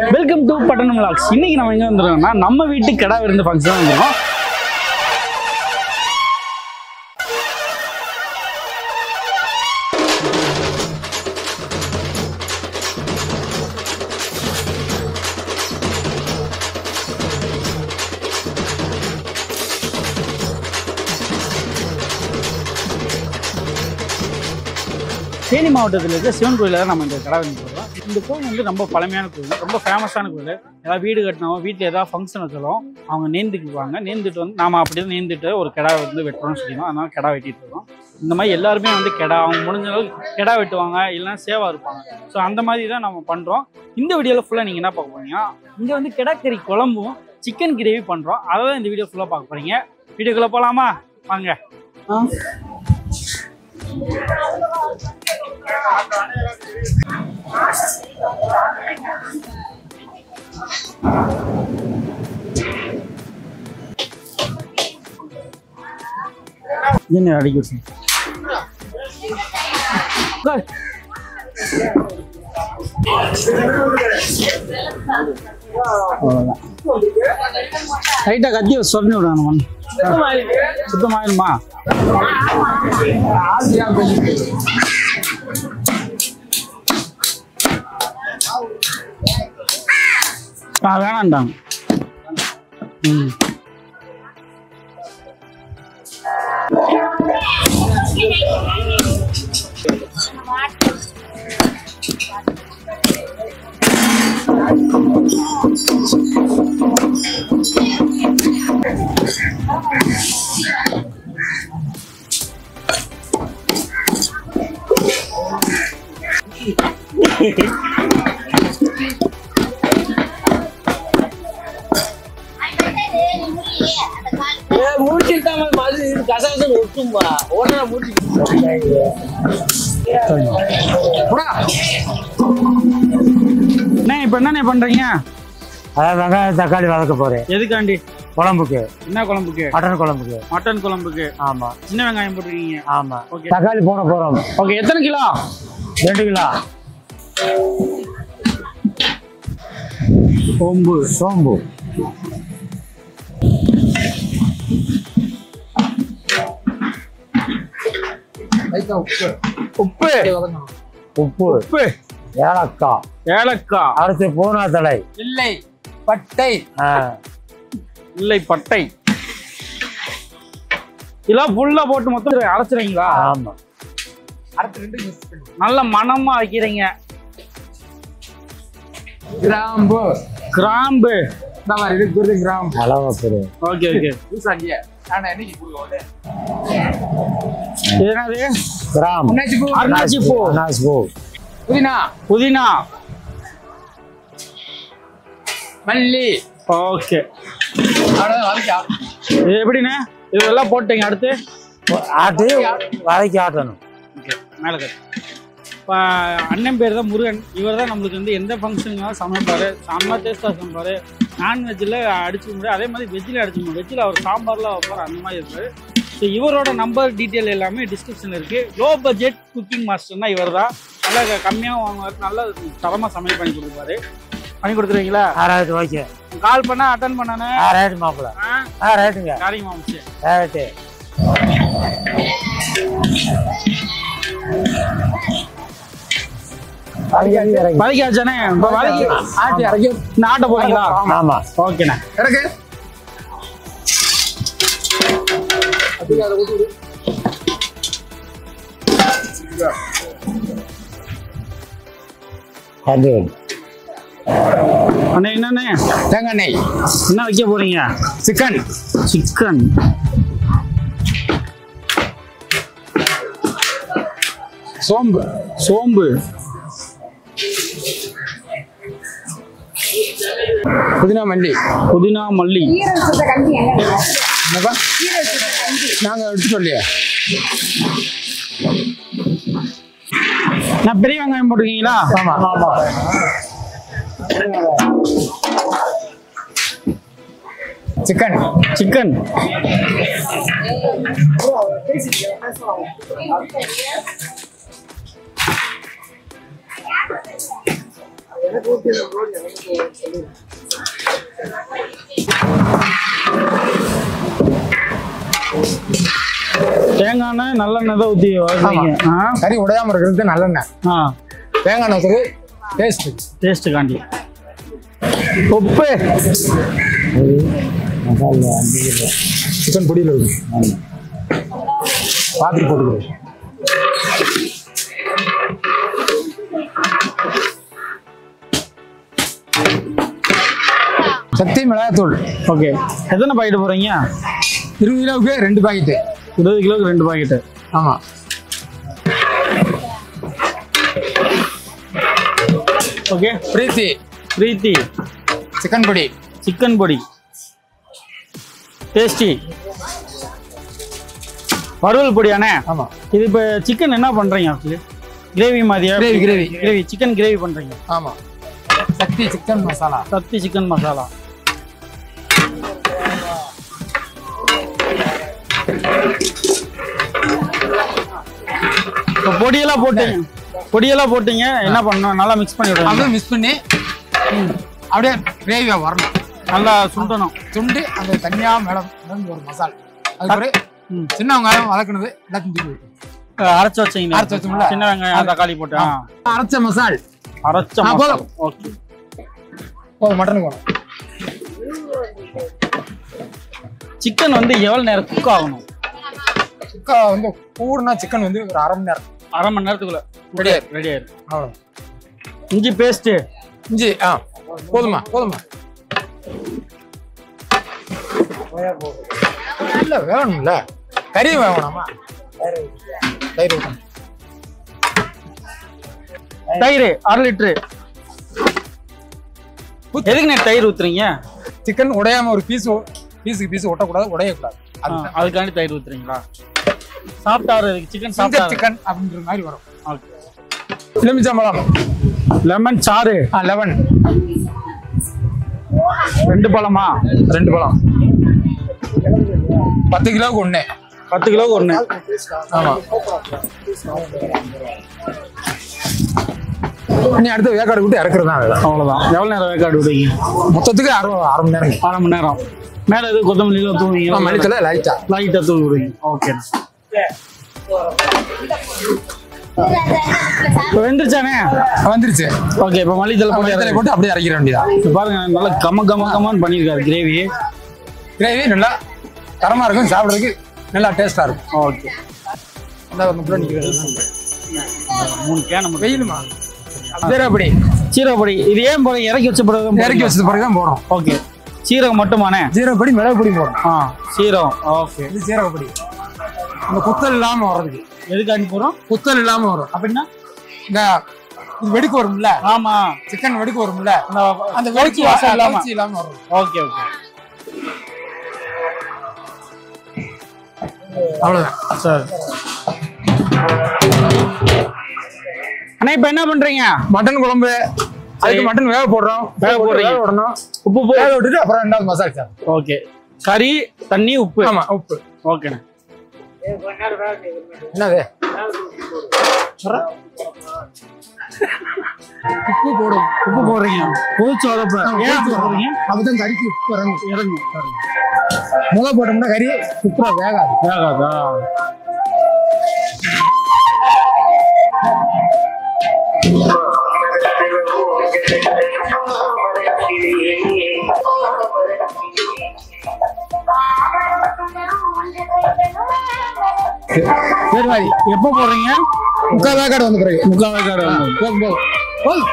Welcome to பட்டணம் vlogs. இன்னைக்கு நம்ம எங்க வந்திருக்கோம்னா நம்ம வீட்டு கடை விருந்து ஃபங்க்ஷன் வந்திருக்கோம். தேனி மாவட்டத்தில் இருக்க சிவன் கோயிலில் நம்ம இந்த கடை வந்து போகிறோம். இந்த கோயில் வந்து ரொம்ப பழமையான கோயில், ரொம்ப ஃபேமஸான கோயில். ஏதாவது வீடு கட்டினவங்க வீட்டில் ஏதாவது ஃபங்க்ஷன் வச்சாலும் அவங்க நேர்ந்துக்குவாங்க. நேர்ந்துட்டு வந்து நாம் அப்படி தான் நேர்ந்துட்டு ஒரு கிடா வந்து வெட்டுறோம்னு சொல்லிடுவோம். அதனால கிடா வெட்டிட்டு இருக்கோம். இந்த மாதிரி எல்லாருமே வந்து கிடா அவங்க முடிஞ்ச அளவுக்கு கிடா வெட்டுவாங்க, இல்லைன்னா சேவா இருப்பாங்க. ஸோ அந்த மாதிரி தான் நம்ம பண்ணுறோம். இந்த வீடியோவில் ஃபுல்லாக நீங்கள் என்ன பார்க்க போறீங்கன்னா, இங்கே வந்து கிடாக்கறி குழம்பும் சிக்கன் கிரேவி பண்ணுறோம். அதை தான் இந்த வீடியோ ஃபுல்லாக பார்க்க போகிறீங்க. வீடியோக்குள்ளே போகலாமா? வாங்க. என்ன அடிக்க லைட்டா கத்தி சொல்லி விடுவாங்க. சுத்தமாயிருமா? வேணாண்டாங்க. இப்ப என்ன பண்றீங்க? வெங்காயம் தக்காளி வதக்க போறேன். எதுக்காண்டி? குழம்புக்கு. என்ன குழம்புக்கு? மட்டன் குழம்புக்கு. மட்டன் குழம்புக்கு. ஆமா. சின்ன வெங்காயம் போட்டுருக்கீங்க. ஆமா. ஓகே. தக்காளி போட போறோம். ஓகே. எத்தனை கிலோ? 2 கிலோ. சோம்பு. உப்பு. ஏலக்காய். அடுத்து பூனா தலை. இல்லை பட்டை. இதெல்லாம் ஃபுல்லா போட்டு மொத்தம் அரைச்சிடுறீங்களா? ஆமா. நல்ல மணமா வைக்கிறீங்க. கிராம்பு. ஓகே. புதினா. மல்லி. ஓகே. இது எப்படின்னு இதெல்லாம் போட்டீங்க. அடுத்து வதக்கி ஆட்டணும். மேல இப்போ அண்ணன் பேர் தான் முருகன். இவர் தான் நம்மளுக்கு வந்து எந்த ஃபங்க்ஷனுக்காக சமைப்பார். செம்ம டேஸ்ட்டாக சமைப்பார். நான்வெஜ்ஜில் அடிச்சுக்க முடியாது, அதே மாதிரி வெஜ்ஜில் அடிச்சுக்க முடியும். வெஜ்ஜில் அவர் சாம்பார்லாம் வைப்பார், அந்த மாதிரி இருப்பார். ஸோ இவரோட நம்பர் டீட்டெயில் எல்லாமே டிஸ்கிரிப்ஷனில் இருக்குது. லோ பட்ஜெட் குக்கிங் மாஸ்டர்னா இவர் தான். நல்லா கம்மியாக வாங்குவார், நல்லா தரமாக சமையல் பண்ணி கொடுப்பாரு. பண்ணி கொடுத்துருவீங்களா? ரைட். ஓகே. கால் பண்ணா அட்டன் பண்ணானே. ரைட் மாப்பிள்ள. ரைட்டுங்க. சரிங்க மாமிச்சு. ரைட்டு. வதக்கியாச்சானே? இப்போ வதக்கி ஆட்ட போறீங்களா? ஆமா. ஓகேண்ணா. அண்ணே என்னண்ணே? தேங்காய் எண்ணெய். என்ன வைக்க போறீங்க? சிக்கன். சோம்பு. புதினா மல்லி. நாங்க எடுத்து சொல்லியா? நான் பெரிய வெங்காயம் போட்டுருக்கீங்களா? ஆமா. சிக்கன். தேங்காய் எண்ணெய் நல்லெண்ணெய் தான் ஊற்றி வளர்க்குறீங்க. கறி உடையாம இருக்கிறது நல்லெண்ணெய். தேங்காய் எண்ணெய் ஊற்றுறது டேஸ்ட்டு காண்டி. உப்பு சிக்கன் பொடியில் இருக்கு பார்த்துட்டு போட்டுக்கிறோம். சக்தி மிளகாத்தூள். ஓகே. எத்தனை பாக்கெட் போடுறீங்க? 20 கிலோவுக்கு 2 பாக்கெட்டு. 20 கிலோவுக்கு 2 பாக்கெட்டு. ஆமாம். ஓகே. பிரீத்தி சிக்கன் பொடி. சிக்கன் பொடி. டேஸ்டி வறுவல் பொடியானே. ஆமாம். இது இப்போ சிக்கன் என்ன பண்ணுறீங்க? கிரேவி மாதிரியா? கிரேவி சிக்கன் கிரேவி பண்ணுறீங்க. ஆமாம். சக்தி சிக்கன் மசாலா. இப்போ பொடியெல்லாம் போட்டீங்க. என்ன பண்ணணும்? நல்லா மிக்ஸ் பண்ணி விடுங்க. அப்படியே மிக்ஸ் பண்ணி அப்படியே கிரேவியா வரணும். நல்லா சுண்டணும். சுண்டு அந்த தனியா மேடம் ஒரு மசாலா. அதுக்கப்புறம் சின்ன வெங்காயம் வதக்குனது எல்லாத்தையும் தூக்கி அரைச்சு வச்சீங்க. சின்ன வெங்காயம் தக்காளி போட்டு அரைச்ச மசால். போதும். ஓகே. மட்டனுக்கு போகணும். சிக்கன் வந்து எவ்வளவு நேரம் குக் ஆகணும்? குக்கா வந்து கூடுனா சிக்கன் வந்து ஒரு அரை மணி நேரத்துக்குள்ள ரெடி ஆயிடும். இஞ்சி பேஸ்ட். போதுமா இல்ல வேணும்ல, கறி வேணுமா? தயிர் 1/2 லிட்டரு. எதுக்குண்ணே தயிர் ஊத்துறீங்க? சிக்கன் உடையாம ஒரு பீஸுக்கு ஒட்டக்கூடாது, உடையக்கூடாது. அதுக்காண்டி தயிர் ஊத்துறீங்களா? சாப்பிட்டாரு சிக்கன் சிக்கன் அப்படின்ற மாதிரி வரும். எலுமிச்சம்பழம். லெமன் சாறு. லெமன் 2 பழமா? 2 பழம். 10 கிலோவுக்கு 1. 10 கிலோவுக்கு 1. ஆமா. நீ அடுத்து வேக்காடு விட்டு இறக்குறதா? அவ்வளவுதான். எவ்வளவு நேரம் வேக்காடு விடுவீங்க? மொத்தத்துக்கு அரை மணி நேரம். 1/2 மணி நேரம். மேல எது கொத்தமல்லி தூவீங்க? மல்லித்தலை லைட்டா தூவி விடுவீங்க. ஓகே. வெந்துருச்சானே? வந்துருச்சு. ஓகே. இப்போ மல்லித்தலை போட்டு அப்படியே இறக்கிற வேண்டியதா? பாருங்க, நல்லா கமன்னு பண்ணிருக்காரு. கிரேவி நல்லா தரமா இருக்கும், சாப்பிட்றதுக்கு நல்லா டேஸ்டா இருக்கும். ஓகே. நல்லா நிற்கிறது 3 கேன் வெயிலுமா? சீரகப்பொடி. இது ஏன் போட? இறக்கி வச்ச பிறகு தான் போடும். ஓகே. சீரகம் மட்டுமானே? சீரகப்பொடி, மிளகு பொடி போடும். சீரகம். ஓகே. இது சீரகப்பொடி. அந்த குத்தல் இல்லாம வர்றதுக்கு. எதுக்காண்டி போறோம்? குத்தல் இல்லாம வரும். அப்படின்னா இந்த வெடிக்கு வரும்ல? ஆமா. சிக்கன் வெடிக்கு வரும்ல? அந்த வெடிச்சு வாசம் இல்லாம வரும். ஓகே. அவ்வளவுதான் சார். அண்ணா இப்ப என்ன பண்றீங்க? மட்டன் குழம்பு. அதுக்கு மட்டன் வேக போடுறோம். விடணும். உப்பு வேக விட்டுட்டு அப்புறம் 2வது மசாலா சார். ஓகே. கறி, தண்ணி, உப்பு. ஆமா, உப்பு. ஓகேண்ணா. என்னது? உப்பு போடுறீங்க. கொதிச்சு வரப்ப அப்பதான் கறிக்கு உப்பு இறங்கும். முதல் போட்டோம்னா கறி உப்புரா வேகாதா? சரி மாதிரி எப்போ போடுறீங்க? 3/4 வேக்காடு வந்து பிறகு. 3/4 வேக்காடு போதும்.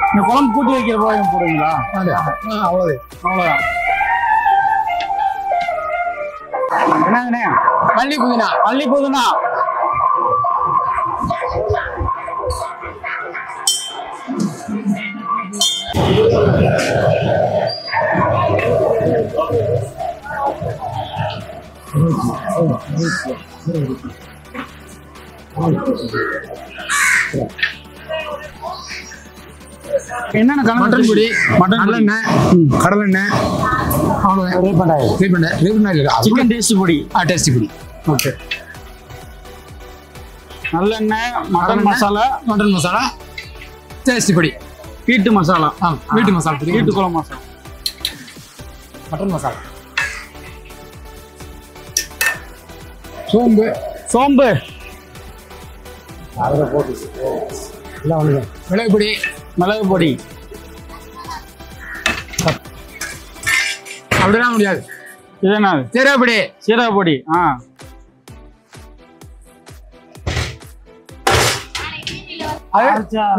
இந்த குழம்பு கூட்டி வைக்கிற போய் போடுவீங்களா? அவ்வளவுதான். என்னங்கண்ணே? மல்லி புதினா. என்னென்ன மட்டன் பொடி, நல்லெண்ணெய், கடலெண்ணெய், சிக்கன் டேஸ்ட் பொடி. டேஸ்டி பொடி. ஓகே. நல்லெண்ணெய், மட்டன் மசாலா, டேஸ்ட் பொடி, வீட்டு மசாலா, வீட்டு மசாலா பொடி, வீட்டு குழம்பு மசாலா, மட்டன் மசாலா, சோம்பு, சோம்பு, அதில் போட்டு எல்லாம் ஒன்று, மிளகு பொடி, மிளகு பொடி. அப்படிலாம் முடியாது. இது என்ன? சீரக பொடி, சீரக பொடி.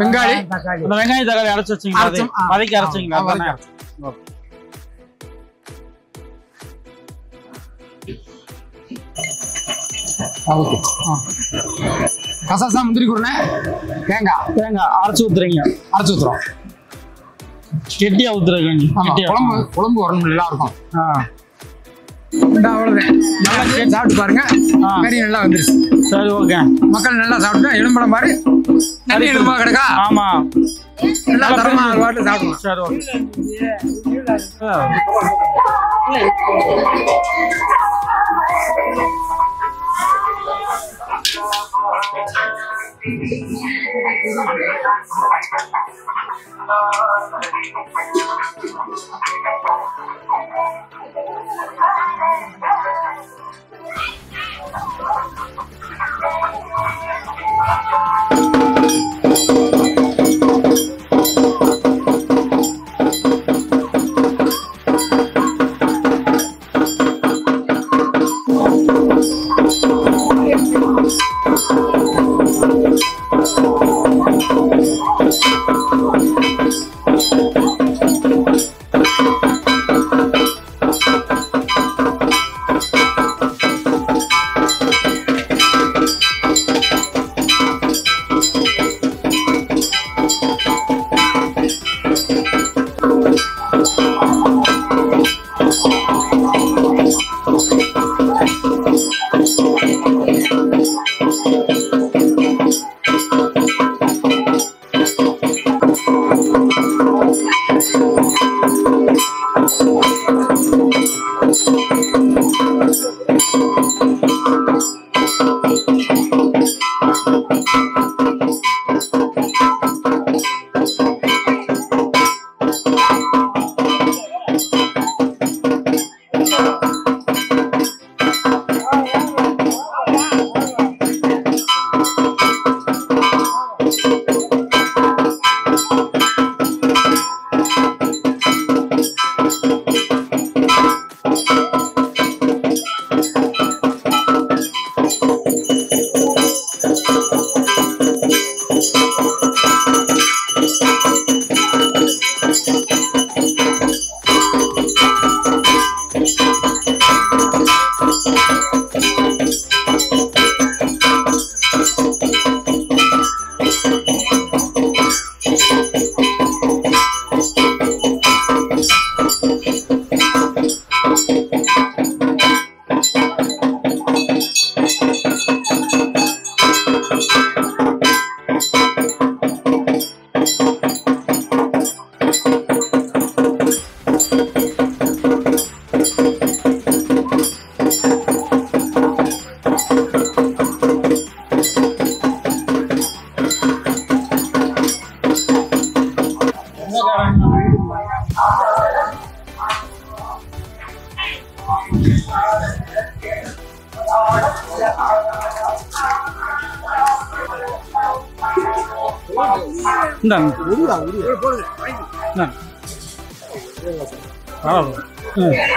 வெங்காயம், அந்த வெங்காயம் தக்காளி அரைச்சு வச்சீங்களா? வதக்கி அரைச்சிங்களா? கசாசா முந்திரி குருணை, தேங்காய் அரைச்சு ஊத்துறீங்க. அரைச்சு ஊத்துறோம். கெட்டியா ஊத்துறீங்க. குழம்பு வரணும், நல்லா இருக்கும். அவ்வளவுதான். நல்லா சாப்பிட்டு பாருங்க. கறி நல்லா வந்துருச்சு. சரி, ஓகே. மக்கள் நல்லா சாப்பிட்டா எலும்படம் மாதிரி நல்ல எலும்பா கிடக்கா. ஆமா, நல்லா தரமா வாட்டு சாப்பிடலாம். சரி, ஓகே.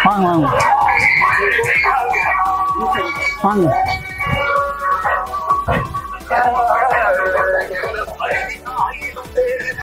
வாங்க வாங்க வாங்க.